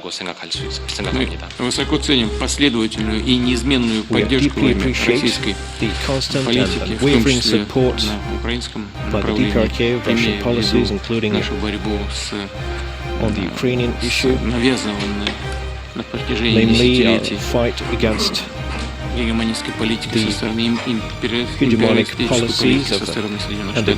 Мы высоко ценим последовательную и неизменную поддержку российской политики, в том числе на украинском направлении, имея в виду нашу борьбу с навязанной на протяжении десятилетий гегемонистской политикой со стороны империалистической политики со стороны Соединенных Штатов.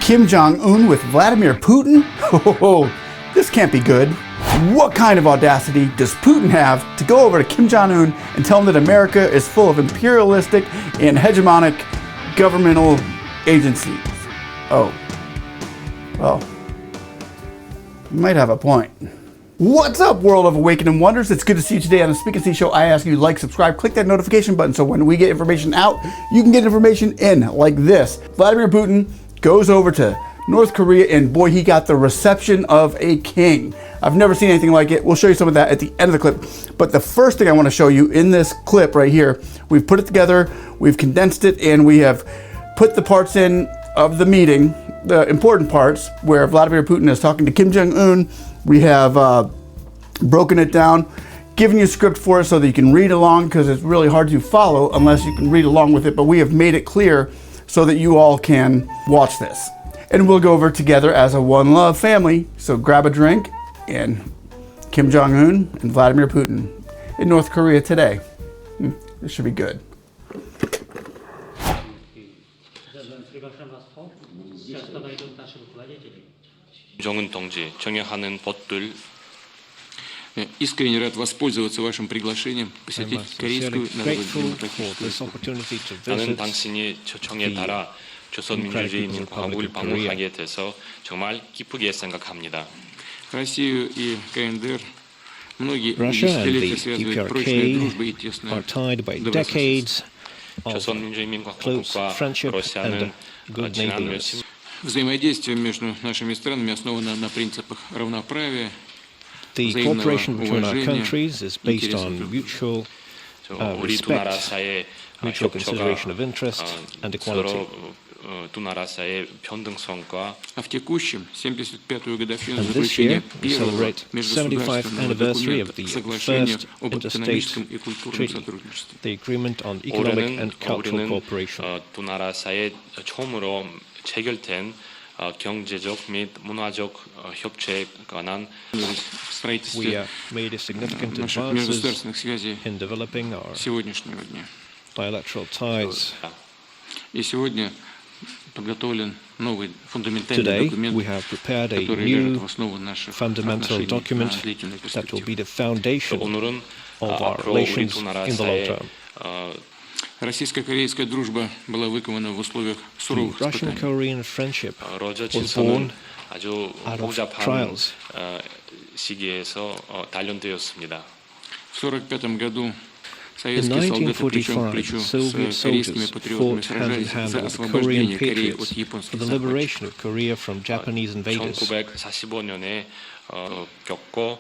Kim Jong-un with Vladimir Putin? Oh, this can't be good. What kind of audacity does Putin have to go over to Kim Jong-un and tell him that America is full of imperialistic and hegemonic governmental agencies? Oh. Well, you might have a point. What's up, world of awakening wonders? It's good to see you today on the Speak and See Show. I ask you to like, subscribe, click that notification button so when we get information out, you can get information in like this. Vladimir Putin goes over to North Korea and boy, he got the reception of a king. I've never seen anything like it. We'll show you some of that at the end of the clip. But the first thing I want to show you in this clip right here, we've put it together, we've condensed it, and we have put the parts in of the meeting, the important parts where Vladimir Putin is talking to Kim Jong-un. We have broken it down, given you a script for it so that you can read along, because it's really hard to follow unless you can read along with it, but we have made it clear so that you all can watch this. And we'll go over together as a One Love family. So grab a drink, and Kim Jong-un and Vladimir Putin in North Korea today. This should be good. 정은 동지 정해하는 법들. Искренне рад воспользоваться вашим приглашением посетить Корейскую Народно-Демократическую Республику. 나는 당신이 초청에 따라 조선민주주의인민공화국을 방문하게 돼서 정말 기쁘게 생각합니다. Россию и КНДР многие десятилетия связывают прочная дружба и тесная добрососедство. 조선민주주의인민공화국과 러시아는 지난 몇십 Взаимодействие между нашими странами основано на принципах равноправия, The cooperation between our countries is based on mutual respect, mutual consideration of interest, and equality. А в текущем 75-ю годовщину And this year, заключения we первого celebrate 75th межгосударственного anniversary of документа the соглашения first об экономическом и interstate культурном treaty, сотрудничестве. the agreement on economic and cultural cooperation. 두 나라 사이에 처음으로 체결된 경제적 및 문화적 협조에 관한 We made significant наших advances межгосударственных связей in developing our сегодняшнего дня. bilateral ties. И сегодня подготовлен новый фундаментальный Today, документ, we have prepared a который лежит new в основу наших fundamental отношений document на длительную that will be перспективу. the foundation 오늘은 of our 앞으로 우리 relations 두 나라 in the long 사이에 term. Российско-корейская дружба была выкована в условиях суровых The испытаний. Russian-Korean friendship 러저 was 질서는 born 아주 out of 복잡한 trials. 시기에서 단련되었습니다. В 1945 году In советские солдаты плечом к 1945, плечу Soviet с корейскими soldiers патриотами fought hand in сражались hand за with освобождение Korean Кореи от patriots for японских the захватчиков. liberation of Korea from Japanese invaders. 1945년에 겪고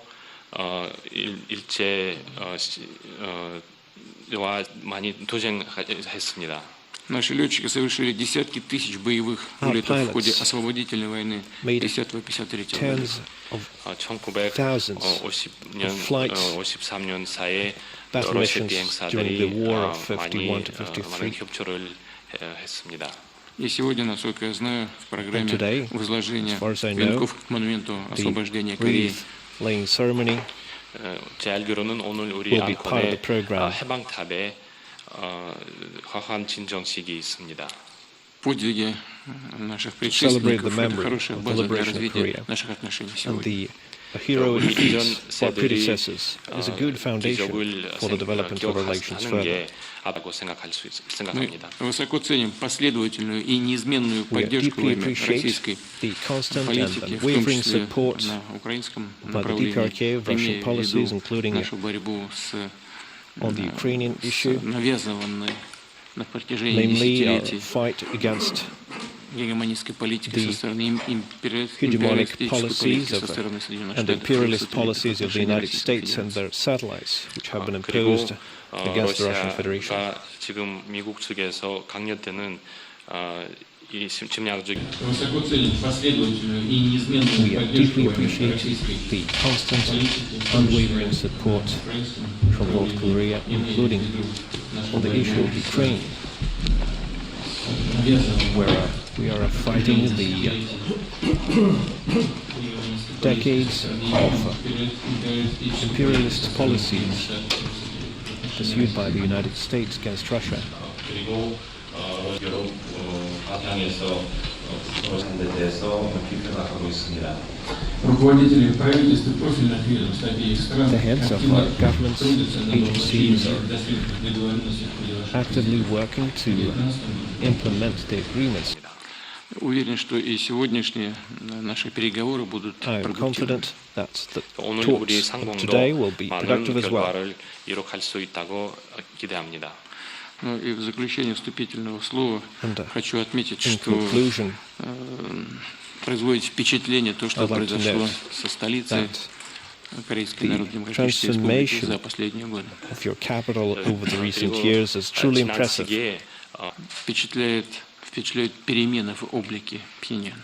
일제와 많이 도전했습니다. Наши летчики совершили десятки тысяч боевых вылетов в ходе освободительной войны 50-53 года. Tens of 1953년 사이에 battle 러시아 missions during the 비행사들이 war of 많이 51 to 53. 협조를 했습니다. И сегодня, насколько я знаю, в программе today, возложения as far as I know, венков к монументу освобождения Кореи laying ceremony 제 알기로는 오늘 우리 will be part of the 안건에 program. 해방탑에 화환 진정식이 있습니다. подвиги наших celebrate the предшественников. Это memory хорошая of the база для liberation of развития Korea. наших отношений And сегодня. the heroic deeds of our predecessors is a good foundation for the development of relations further. 라고 생각할 수 Мы 생각합니다. высоко ценим последовательную и неизменную We поддержку deeply российской appreciate the constant and политики, в том unwavering числе support на украинском by the направлении, DPRK of Russian имея в policies, виду including нашу борьбу с on the Ukrainian issue, навязанной на протяжении namely our десятилетий fight against гегемонистской политики со стороны hegemonic империалистической policies политики of со стороны Соединенных and Штатов. imperialist policies of the United States and their satellites, which have been imposed against the Russian Federation. 러시아가 지금 미국 측에서 강요되는 이 침략적 Высоко ценим последовательную и неизменную We deeply поддержку appreciate российской the constant, unwavering support from North Korea, including on the issue of Ukraine, where we are fighting the decades of imperialist policies pursued by the United States against Russia. 그리고 여러 과정에서 에 대해서 비평하고 있습니다. Руководители правительств и профильных ведомств обеих стран The heads of our governments, трудятся над agencies расширением are достигнутых договоренностей в ходе вашего actively working to implement the agreements. Уверен, что и сегодняшние наши переговоры будут I am продуктивны. confident that the 오늘 우리 talks 상봉도 today will be 많은 productive as well. 결과를 이룩할 수 있다고 기대합니다. Ну и в заключение вступительного слова And, хочу отметить, In что conclusion, производит впечатление то, что I'd like to произошло note со столицей that Корейской the Народно-Демократической Республики transformation за последние годы. of your capital over the recent 그리고 years is truly 지난 impressive. 시기에 Впечатляют перемены в облике Пхеньяна.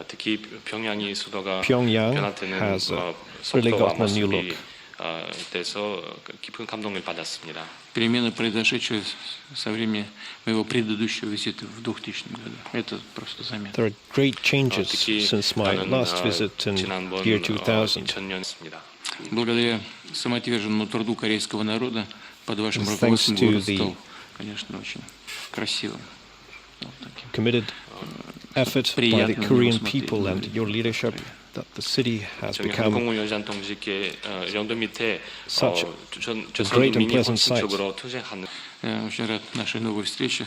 특히 평양이 수도가 Pyongyang 변화되는 has really 속도와 gotten a new 모습이 look. 돼서 깊은 감동을 받았습니다. Перемены, произошедшие со времени моего предыдущего визита в 2000 году. Это просто заметно. There are great changes 특히 since my 나는 last visit in 지난번 year 2000. 2000년입니다. Благодаря самоотверженному труду корейского народа под вашим Thanks руководством to город the стал, конечно, очень красивым. Вот таким. Committed effort by the Korean people and your leadership that the city has 저기 become 항공우연장 동지께 연도 밑에 such 조선 great and 인민이 pleasant sight. 적으로 투쟁하는 Я очень рад нашей новой встрече.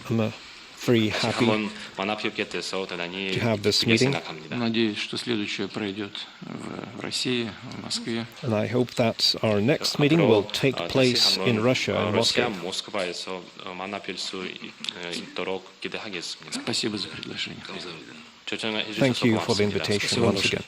I'm very happy 한번 만나뵙게 돼서 대단히 to have this 기쁘게 meeting. 생각합니다. Надеюсь, что следующее пройдет в России, в Москве. and I hope that our next meeting will take place in Russia and 러시아 Moscow. 모스크바에서 만나뵐 수 있도록 기대하겠습니다. Спасибо за приглашение. 초청해 Thank 주셔서 you for the 고맙습니다. invitation once again.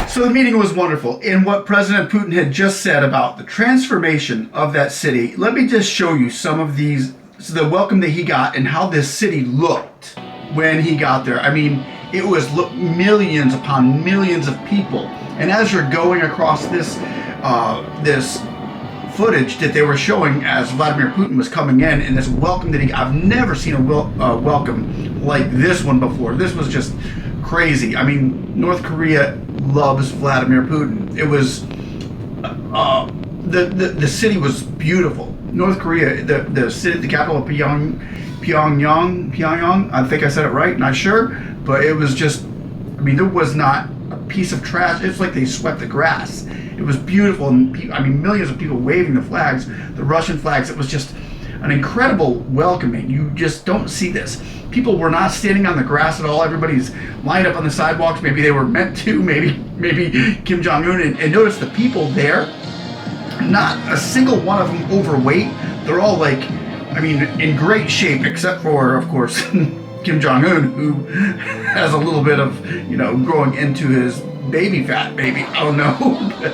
So the meeting was wonderful. And what President Putin had just said about the transformation of that city, let me just show you some of these, the welcome that he got and how this city looked when he got there. I mean, it was millions upon millions of people. And as you're going across this footage that they were showing as Vladimir Putin was coming in, and this welcome that I've never seen a welcome like this one before. This was just crazy. I mean, North Korea loves Vladimir Putin. It was the city was beautiful. North Korea, the city, the capital of Pyongyang. I think I said it right. Not sure, but it was just. I mean, there was not a piece of trash. It's like they swept the grass. It was beautiful, and I mean, millions of people waving the flags, the Russian flags. It was just an incredible welcoming. You just don't see this. People were not standing on the grass at all. Everybody's lined up on the sidewalks. Maybe they were meant to. Maybe Kim Jong-un. And notice the people there. Not a single one of them overweight. They're all like, I mean, in great shape, except for, of course, Kim Jong-un, who has a little bit of, growing into his baby fat, maybe. I don't know. But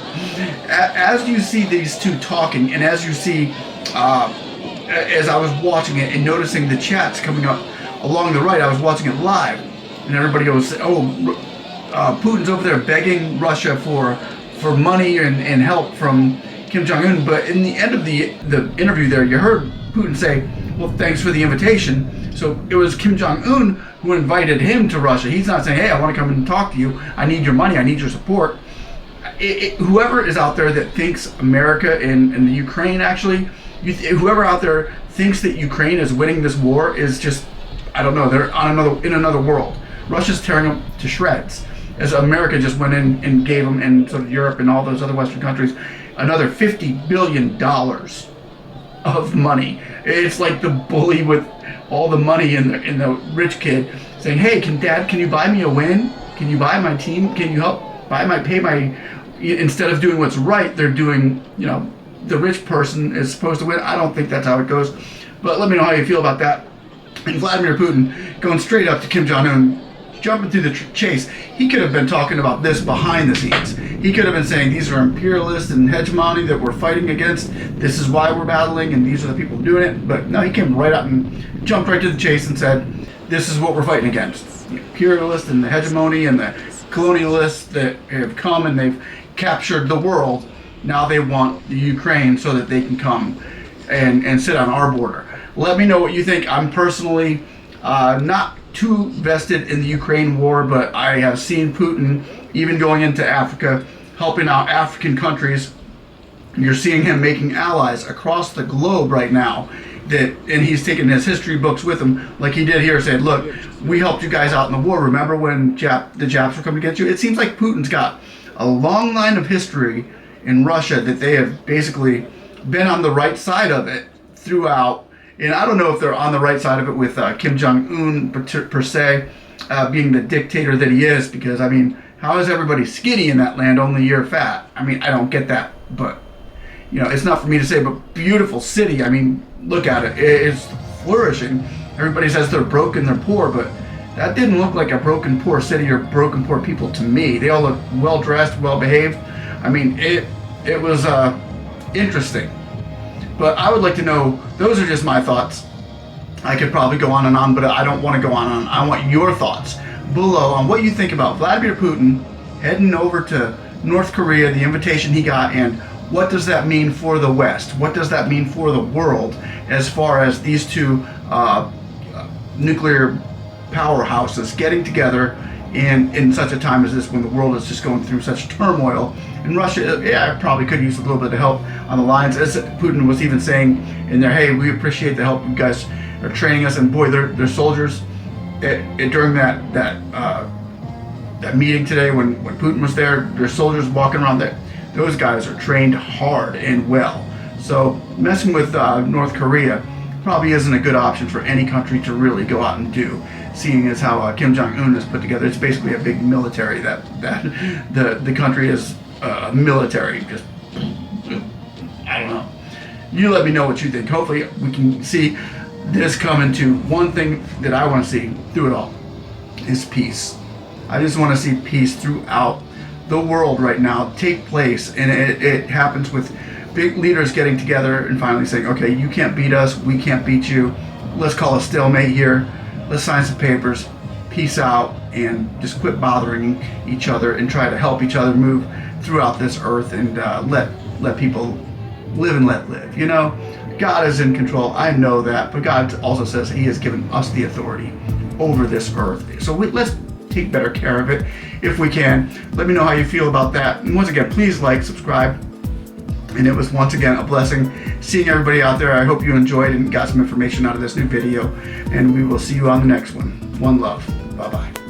as you see these two talking, and as you see, as I was watching it and noticing the chats coming up along the right, I was watching it live, and everybody goes, Putin's over there begging Russia for money and help from Kim Jong-un. But in the end of the interview there, you heard Putin say, well, thanks for the invitation. So it was Kim Jong-un who invited him to Russia. He's not saying, hey, I want to come and talk to you. I need your money. I need your support. Whoever is out there that thinks America and the Ukraine, actually, whoever out there thinks that Ukraine is winning this war is just, I don't know, they're in another world. Russia's tearing them to shreds, as America just went in and gave them, and sort of Europe and all those other Western countries, another $50 billion of money. It's like the bully with all the money in the rich kid saying, hey, Dad, can you buy me a win? Can you buy my team? Can you help pay my, instead of doing what's right, they're doing, the rich person is supposed to win. I don't think that's how it goes. But let me know how you feel about that. And Vladimir Putin going straight up to Kim Jong-un, jumping through the chase. He could have been talking about this behind the scenes. He could have been saying these are imperialists and hegemony that we're fighting against. This is why we're battling, and these are the people doing it. But no, he came right up and jumped right to the chase and said, this is what we're fighting against. The imperialists and the hegemony and the colonialists that have come and they've captured the world. Now they want the Ukraine so that they can come and sit on our border. Let me know what you think. I'm personally not too vested in the Ukraine war, but I have seen Putin even going into Africa, helping out African countries. You're seeing him making allies across the globe right now. And he's taking his history books with him, like he did here, said, look, we helped you guys out in the war. Remember when the Japs were coming against you? It seems like Putin's got a long line of history in Russia that they have basically been on the right side of it throughout. And I don't know if they're on the right side of it with Kim Jong-un per se, being the dictator that he is, because, I mean, how is everybody skinny in that land, only you're fat? I mean, I don't get that, but, you know, it's not for me to say, but beautiful city. I mean, look at it. It's flourishing. Everybody says they're broken, they're poor, but that didn't look like a broken, poor city or broken, poor people to me. They all look well-dressed, well-behaved. I mean, it was interesting. But I would like to know, those are just my thoughts. I could probably go on and on, but I don't want to go on and on. I want your thoughts below on what you think about Vladimir Putin heading over to North Korea, the invitation he got, and what does that mean for the West? What does that mean for the world as far as these two nuclear powerhouses getting together in such a time as this, when the world is just going through such turmoil? And Russia, yeah, probably could use a little bit of help on the lines. As Putin was even saying in there, hey, we appreciate the help you guys are training us. And boy, they're soldiers. During that meeting today, when Putin was there, there's soldiers walking around there. Those guys are trained hard and well. So messing with North Korea probably isn't a good option for any country to really go out and do, seeing as how Kim Jong-un is put together. It's basically a big military that the country is military. Just, I don't know. You let me know what you think. Hopefully we can see this coming to one thing that I want to see through it all is peace. I just want to see peace throughout the world right now take place, and it happens with big leaders getting together and finally saying, okay, you can't beat us, we can't beat you, let's call a stalemate here, let's sign some papers, peace out, and just quit bothering each other and try to help each other move throughout this earth and let people live and let live. You know, God is in control, I know that, but God also says he has given us the authority over this earth. So let's take better care of it if we can. Let me know how you feel about that. And once again, please like, subscribe. And it was once again a blessing seeing everybody out there. I hope you enjoyed and got some information out of this new video. And we will see you on the next one. One love. Bye-bye.